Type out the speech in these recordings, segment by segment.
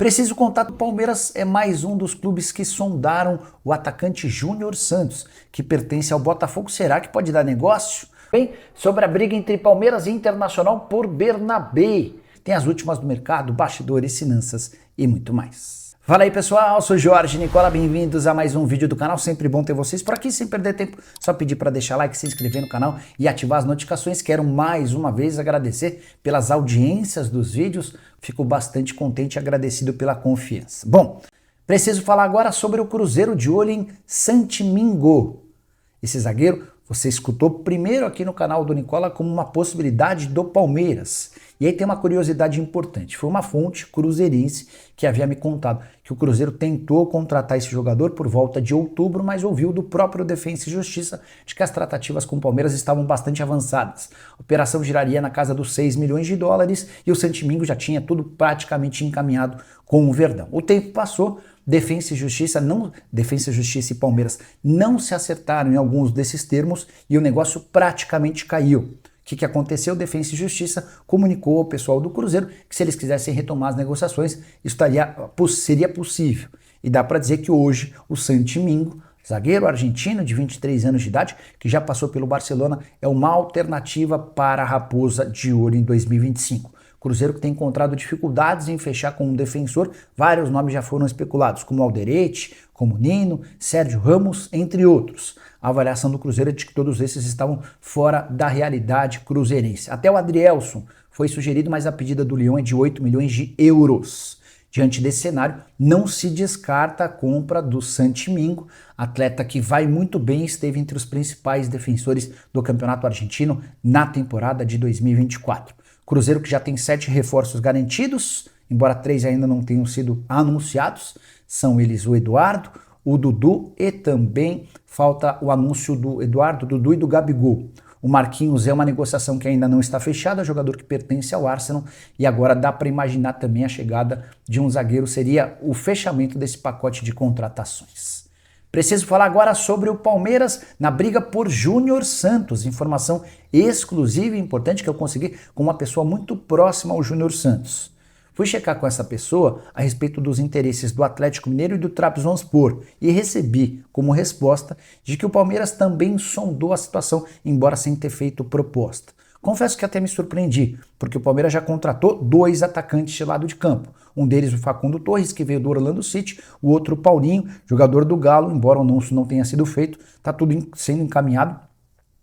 Preciso contar que o Palmeiras é mais um dos clubes que sondaram o atacante Júnior Santos, que pertence ao Botafogo. Será que pode dar negócio? Bem, sobre a briga entre Palmeiras e Internacional por Bernabé. Tem as últimas do mercado, bastidores, finanças e muito mais. Fala aí pessoal, sou Jorge Nicola, bem-vindos a mais um vídeo do canal, sempre bom ter vocês por aqui, sem perder tempo, só pedir para deixar like, se inscrever no canal e ativar as notificações. Quero mais uma vez agradecer pelas audiências dos vídeos, fico bastante contente e agradecido pela confiança. Bom, preciso falar agora sobre o Cruzeiro de olho em Santimingo. Esse zagueiro você escutou primeiro aqui no canal do Nicola como uma possibilidade do Palmeiras. E aí tem uma curiosidade importante, foi uma fonte cruzeirense que havia me contado que o Cruzeiro tentou contratar esse jogador por volta de outubro, mas ouviu do próprio Defensa e Justiça de que as tratativas com o Palmeiras estavam bastante avançadas. A operação giraria na casa dos 6 milhões de dólares e o Santimingo já tinha tudo praticamente encaminhado com o Verdão. O tempo passou, Defensa e Justiça e Palmeiras não se acertaram em alguns desses termos e o negócio praticamente caiu. O que aconteceu? Defensa e Justiça comunicou ao pessoal do Cruzeiro que se eles quisessem retomar as negociações, isso seria possível. E dá para dizer que hoje o Santimingo, zagueiro argentino de 23 anos de idade, que já passou pelo Barcelona, é uma alternativa para a Raposa de olho em 2025. Cruzeiro que tem encontrado dificuldades em fechar com um defensor, vários nomes já foram especulados, como Alderete, como Nino, Sérgio Ramos, entre outros. A avaliação do Cruzeiro é de que todos esses estavam fora da realidade cruzeirense. Até o Adrielson foi sugerido, mas a pedida do Lyon é de 8 milhões de euros. Diante desse cenário, não se descarta a compra do Santimingo, atleta que vai muito bem, esteve entre os principais defensores do Campeonato Argentino na temporada de 2024. Cruzeiro que já tem 7 reforços garantidos, embora 3 ainda não tenham sido anunciados, são eles o Eduardo, o Dudu e também falta o anúncio do Eduardo, Dudu e do Gabigol. O Marquinhos é uma negociação que ainda não está fechada, jogador que pertence ao Arsenal, e agora dá para imaginar também a chegada de um zagueiro, seria o fechamento desse pacote de contratações. Preciso falar agora sobre o Palmeiras na briga por Júnior Santos, informação exclusiva e importante que eu consegui com uma pessoa muito próxima ao Júnior Santos. Fui checar com essa pessoa a respeito dos interesses do Atlético Mineiro e do Trabzonspor e recebi como resposta de que o Palmeiras também sondou a situação, embora sem ter feito proposta. Confesso que até me surpreendi, porque o Palmeiras já contratou 2 atacantes de lado de campo. Um deles o Facundo Torres, que veio do Orlando City, o outro o Paulinho, jogador do Galo, embora o anúncio não tenha sido feito, está tudo sendo encaminhado.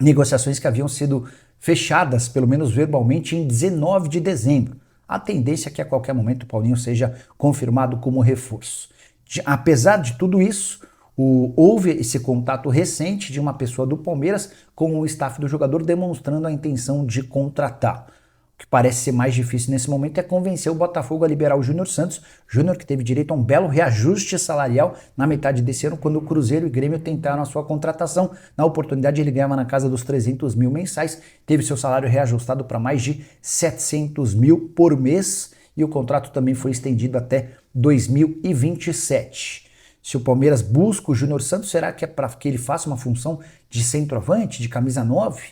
Negociações que haviam sido fechadas, pelo menos verbalmente, em 19 de dezembro. A tendência é que a qualquer momento o Paulinho seja confirmado como reforço. Apesar de tudo isso, houve esse contato recente de uma pessoa do Palmeiras com o staff do jogador demonstrando a intenção de contratar. O que parece ser mais difícil nesse momento é convencer o Botafogo a liberar o Júnior Santos, Júnior que teve direito a um belo reajuste salarial na metade desse ano, quando o Cruzeiro e o Grêmio tentaram a sua contratação. Na oportunidade ele ganhava na casa dos 300 mil mensais, teve seu salário reajustado para mais de 700 mil por mês e o contrato também foi estendido até 2027. Se o Palmeiras busca o Júnior Santos, será que é para que ele faça uma função de centroavante, de camisa 9?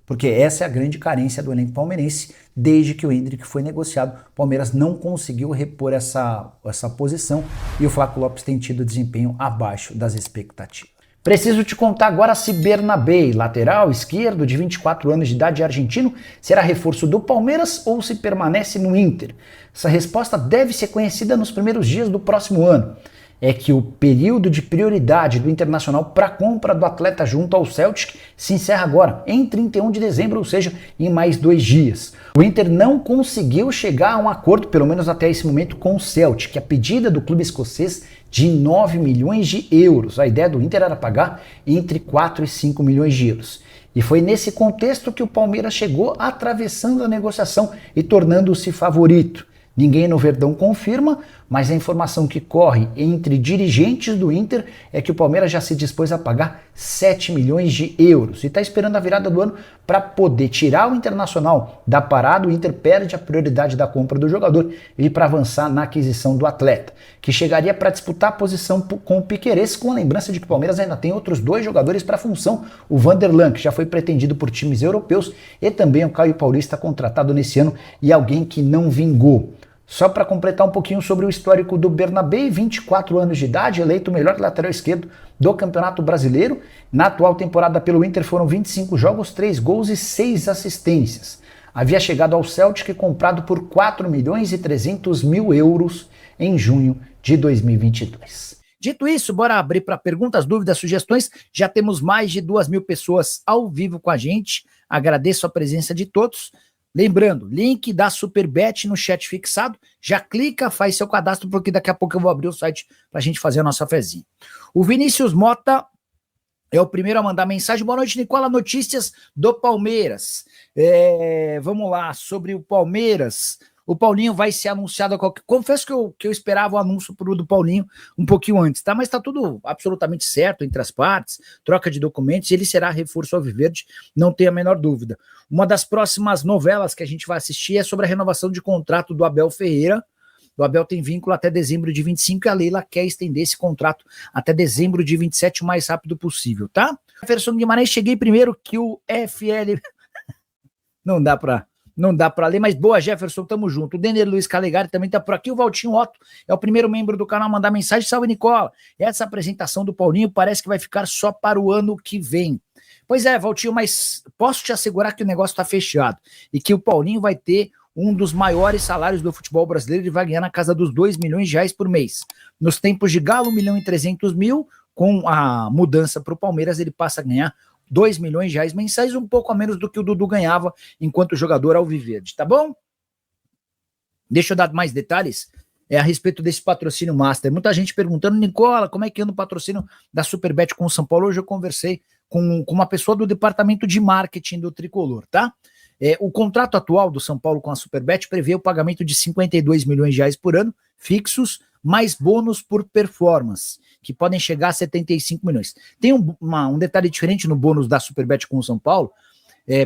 Porque essa é a grande carência do elenco palmeirense. Desde que o Endrick foi negociado, o Palmeiras não conseguiu repor essa posição e o Flaco Lopes tem tido desempenho abaixo das expectativas. Preciso te contar agora se Bernabé, lateral esquerdo de 24 anos de idade argentino, será reforço do Palmeiras ou se permanece no Inter. Essa resposta deve ser conhecida nos primeiros dias do próximo ano. É que o período de prioridade do Internacional para a compra do atleta junto ao Celtic se encerra agora, em 31 de dezembro, ou seja, em mais 2 dias. O Inter não conseguiu chegar a um acordo, pelo menos até esse momento, com o Celtic, a pedida do clube escocês de 9 milhões de euros. A ideia do Inter era pagar entre 4 e 5 milhões de euros. E foi nesse contexto que o Palmeiras chegou atravessando a negociação e tornando-se favorito. Ninguém no Verdão confirma, mas a informação que corre entre dirigentes do Inter é que o Palmeiras já se dispôs a pagar 7 milhões de euros e está esperando a virada do ano para poder tirar o Internacional da parada. O Inter perde a prioridade da compra do jogador e para avançar na aquisição do atleta, que chegaria para disputar a posição com o Piquerez, com a lembrança de que o Palmeiras ainda tem outros 2 jogadores para a função, o Vanderlan, que já foi pretendido por times europeus, e também o Caio Paulista contratado nesse ano e alguém que não vingou. Só para completar um pouquinho sobre o histórico do Bernabé, 24 anos de idade, eleito o melhor lateral esquerdo do Campeonato Brasileiro. Na atual temporada pelo Inter foram 25 jogos, 3 gols e 6 assistências. Havia chegado ao Celtic comprado por 4 milhões e 300 mil euros em junho de 2022. Dito isso, bora abrir para perguntas, dúvidas, sugestões. Já temos mais de 2.000 pessoas ao vivo com a gente. Agradeço a presença de todos. Lembrando, link da Superbet no chat fixado. Já clica, faz seu cadastro, porque daqui a pouco eu vou abrir o site para a gente fazer a nossa fezinha. O Vinícius Mota é o primeiro a mandar mensagem. Boa noite, Nicola. Notícias do Palmeiras. Vamos lá, sobre o Palmeiras. O Paulinho vai ser anunciado a qualquer... Confesso que eu esperava o anúncio do Paulinho um pouquinho antes, tá? Mas tá tudo absolutamente certo entre as partes, troca de documentos, e ele será reforço alviverde, não tenho a menor dúvida. Uma das próximas novelas que a gente vai assistir é sobre a renovação de contrato do Abel Ferreira. O Abel tem vínculo até dezembro de 25 e a Leila quer estender esse contrato até dezembro de 27 o mais rápido possível, tá? Jefferson Guimarães, cheguei primeiro que o FL... Não dá pra ler, mas boa, Jefferson, tamo junto. O Denner Luiz Calegari também tá por aqui. O Valtinho Otto é o primeiro membro do canal a mandar mensagem. Salve, Nicola. Essa apresentação do Paulinho parece que vai ficar só para o ano que vem. Pois é, Valtinho, mas posso te assegurar que o negócio tá fechado e que o Paulinho vai ter um dos maiores salários do futebol brasileiro. Ele vai ganhar na casa dos 2 milhões de reais por mês. Nos tempos de Galo, 1 milhão e 300 mil, com a mudança para o Palmeiras, ele passa a ganhar 2 milhões de reais mensais, um pouco a menos do que o Dudu ganhava enquanto jogador alviverde, tá bom? Deixa eu dar mais detalhes a respeito desse patrocínio master. Muita gente perguntando, Nicola, como é que anda o patrocínio da Superbet com o São Paulo? Hoje eu conversei com uma pessoa do departamento de marketing do Tricolor, tá? O contrato atual do São Paulo com a Superbet prevê o pagamento de 52 milhões de reais por ano, fixos, mais bônus por performance, que podem chegar a 75 milhões. Tem um detalhe diferente no bônus da Superbet com o São Paulo.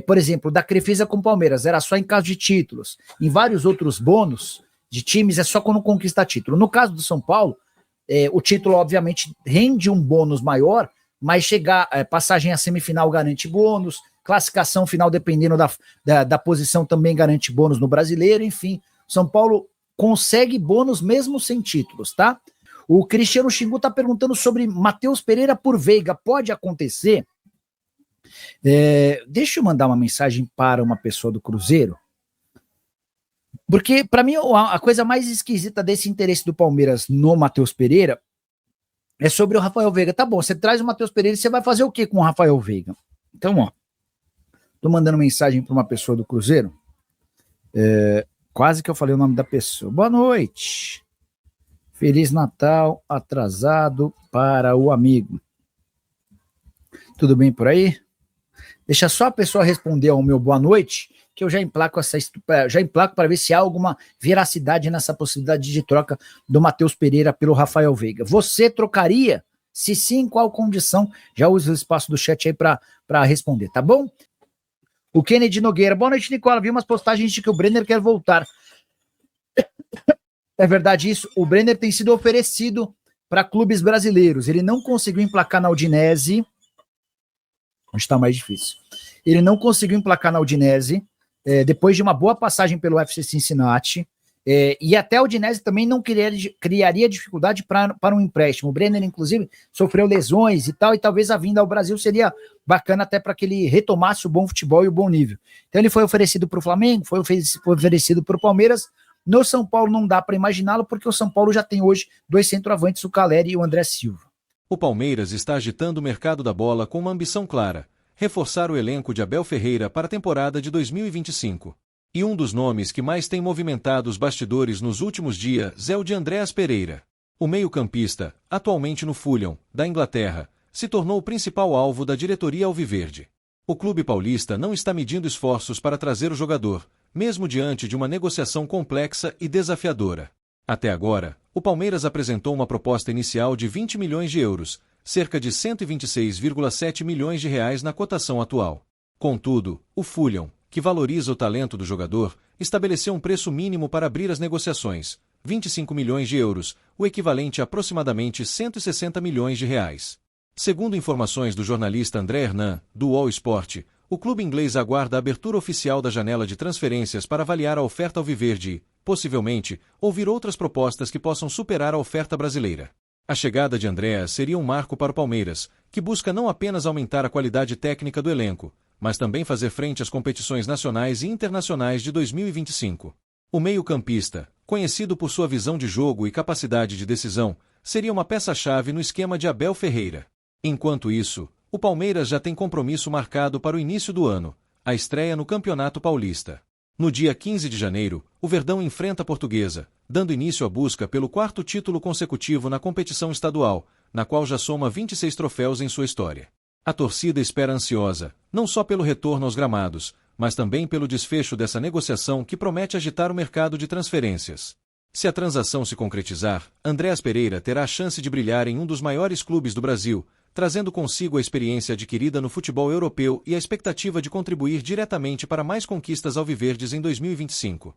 Por exemplo, da Crefisa com o Palmeiras, era só em caso de títulos. Em vários outros bônus de times, é só quando conquista título. No caso do São Paulo, o título, obviamente, rende um bônus maior, mas passagem à semifinal garante bônus, classificação final, dependendo da posição, também garante bônus no Brasileiro, enfim. São Paulo consegue bônus mesmo sem títulos, tá? O Cristiano Xingu tá perguntando sobre Matheus Pereira por Veiga. Pode acontecer? Deixa eu mandar uma mensagem para uma pessoa do Cruzeiro, porque para mim a coisa mais esquisita desse interesse do Palmeiras no Matheus Pereira é sobre o Rafael Veiga. Tá bom, você traz o Matheus Pereira e você vai fazer o que com o Rafael Veiga? Então, ó, tô mandando mensagem para uma pessoa do Cruzeiro. Quase que eu falei o nome da pessoa. Boa noite. Feliz Natal atrasado para o amigo. Tudo bem por aí? Deixa só a pessoa responder ao meu boa noite, que eu já emplaco para ver se há alguma veracidade nessa possibilidade de troca do Matheus Pereira pelo Rafael Veiga. Você trocaria? Se sim, qual condição? Já usa o espaço do chat aí para responder, tá bom? O Kennedy Nogueira. Boa noite, Nicola. Vi umas postagens de que o Brenner quer voltar. É verdade isso? O Brenner tem sido oferecido para clubes brasileiros. Ele não conseguiu emplacar na Udinese. Onde está mais difícil. Ele não conseguiu emplacar na Udinese, depois de uma boa passagem pelo FC Cincinnati. E até a Udinese também não criaria dificuldade para um empréstimo. O Brenner, inclusive, sofreu lesões e tal, e talvez a vinda ao Brasil seria bacana até para que ele retomasse o bom futebol e o bom nível. Então ele foi oferecido para o Flamengo, foi oferecido para o Palmeiras. No São Paulo não dá para imaginá-lo, porque o São Paulo já tem hoje 2 centroavantes, o Caleri e o André Silva. O Palmeiras está agitando o mercado da bola com uma ambição clara: reforçar o elenco de Abel Ferreira para a temporada de 2025. E um dos nomes que mais tem movimentado os bastidores nos últimos dias é o de Andreas Pereira. O meio-campista, atualmente no Fulham, da Inglaterra, se tornou o principal alvo da diretoria alviverde. O clube paulista não está medindo esforços para trazer o jogador, mesmo diante de uma negociação complexa e desafiadora. Até agora, o Palmeiras apresentou uma proposta inicial de 20 milhões de euros, cerca de 126,7 milhões de reais na cotação atual. Contudo, o Fulham, que valoriza o talento do jogador, estabeleceu um preço mínimo para abrir as negociações, 25 milhões de euros, o equivalente a aproximadamente 160 milhões de reais. Segundo informações do jornalista André Hernan, do All Sport, O clube inglês aguarda a abertura oficial da janela de transferências para avaliar a oferta alviverde e, possivelmente, ouvir outras propostas que possam superar a oferta brasileira. A chegada de Andréas seria um marco para o Palmeiras, que busca não apenas aumentar a qualidade técnica do elenco, mas também fazer frente às competições nacionais e internacionais de 2025. O meio-campista, conhecido por sua visão de jogo e capacidade de decisão, seria uma peça-chave no esquema de Abel Ferreira. Enquanto isso, o Palmeiras já tem compromisso marcado para o início do ano, a estreia no Campeonato Paulista. No dia 15 de janeiro, o Verdão enfrenta a Portuguesa, dando início à busca pelo quarto título consecutivo na competição estadual, na qual já soma 26 troféus em sua história. A torcida espera ansiosa, não só pelo retorno aos gramados, mas também pelo desfecho dessa negociação que promete agitar o mercado de transferências. Se a transação se concretizar, Andréas Pereira terá a chance de brilhar em um dos maiores clubes do Brasil, trazendo consigo a experiência adquirida no futebol europeu e a expectativa de contribuir diretamente para mais conquistas alviverdes em 2025.